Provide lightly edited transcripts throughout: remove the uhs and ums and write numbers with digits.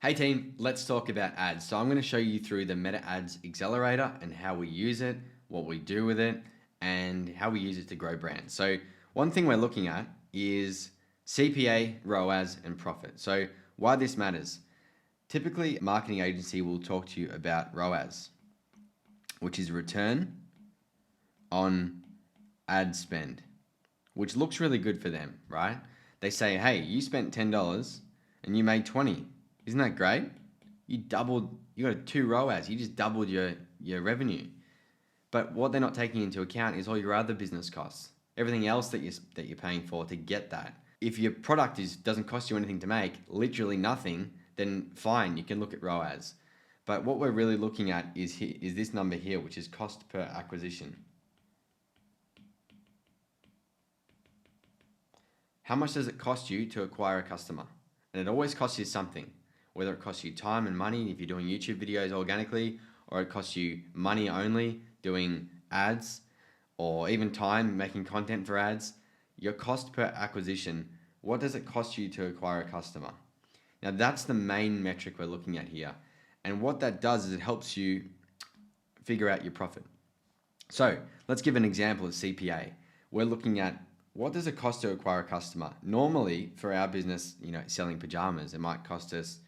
Hey team, let's talk about ads. So I'm going to show you through the Meta Ads Accelerator and how we use it, what we do with it, and how we use it to grow brands. So one thing we're looking at is CPA, ROAS, and profit. So why this matters. Typically, a marketing agency will talk to you about ROAS, which is return on ad spend, which looks really good for them, right? They say, hey, you spent $10 and you made 20. Isn't that great? You got two ROAS, you just doubled your revenue. But what they're not taking into account is all your other business costs, everything else that you're paying for to get that. If your product doesn't cost you anything to make, literally nothing, then fine, you can look at ROAS. But what we're really looking at is this number here, which is cost per acquisition. How much does it cost you to acquire a customer? And it always costs you something. Whether it costs you time and money if you're doing YouTube videos organically, or it costs you money only doing ads, or even time making content for ads. Your cost per acquisition, what does it cost you to acquire a customer? Now that's the main metric we're looking at here. And what that does is it helps you figure out your profit. So let's give an example of CPA. We're looking at what does it cost to acquire a customer? Normally for our business, selling pajamas, it might cost us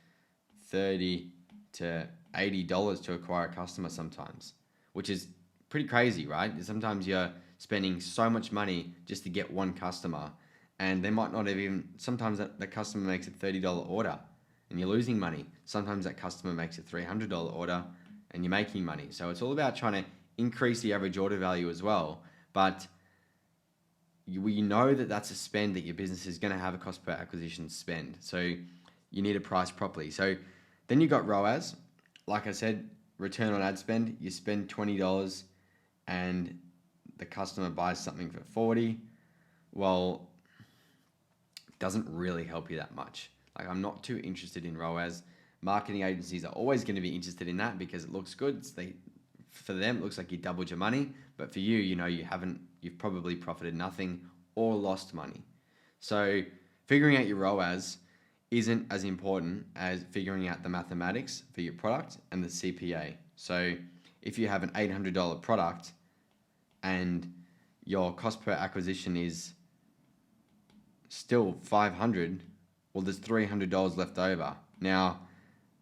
$30 to $80 to acquire a customer sometimes, which is pretty crazy, right? Sometimes you're spending so much money just to get one customer, and they might not have even, sometimes the customer makes a $30 order and you're losing money. Sometimes that customer makes a $300 order and you're making money. So it's all about trying to increase the average order value as well. But we know that that's a spend that your business is going to have a cost per acquisition spend. So you need to price properly. So then you got ROAS. Like I said, return on ad spend. You spend $20 and the customer buys something for 40. Well, it doesn't really help you that much. Like, I'm not too interested in ROAS. Marketing agencies are always going to be interested in that because it looks good. For them, it looks like you doubled your money, but for you, you've probably profited nothing or lost money. So figuring out your ROAS isn't as important as figuring out the mathematics for your product and the CPA. So if you have an $800 product and your cost per acquisition is still $500, well, there's $300 left over. Now,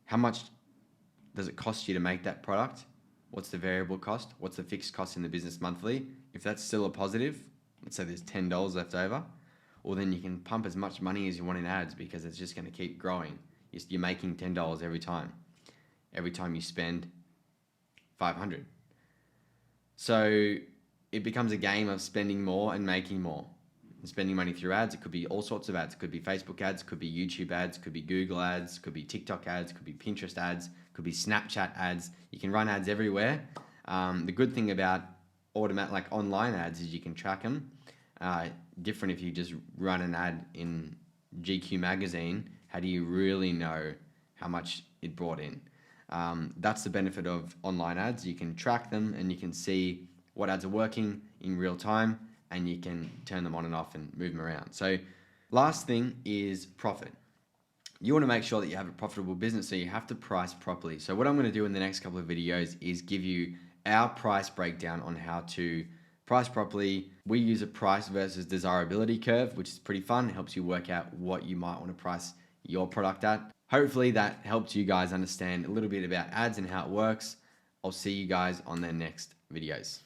how much does it cost you to make that product? What's the variable cost? What's the fixed cost in the business monthly? If that's still a positive, let's say there's $10 left over, well, then you can pump as much money as you want in ads because it's just going to keep growing. You're making $10 every time. Every time you spend $500. So it becomes a game of spending more and making more. And spending money through ads, it could be all sorts of ads. It could be Facebook ads, it could be YouTube ads, it could be Google ads, it could be TikTok ads, it could be Pinterest ads, it could be Snapchat ads. You can run ads everywhere. The good thing about online ads is you can track them. Different if you just run an ad in GQ magazine. How do you really know how much it brought in? That's the benefit of online ads. You can track them and you can see what ads are working in real time, and you can turn them on and off and move them around. So last thing is profit. You want to make sure that you have a profitable business, so you have to price properly. So what I'm going to do in the next couple of videos is give you our price breakdown on how to price properly. We use a price versus desirability curve, which is pretty fun. It helps you work out what you might want to price your product at. Hopefully that helps you guys understand a little bit about ads and how it works. I'll see you guys on the next videos.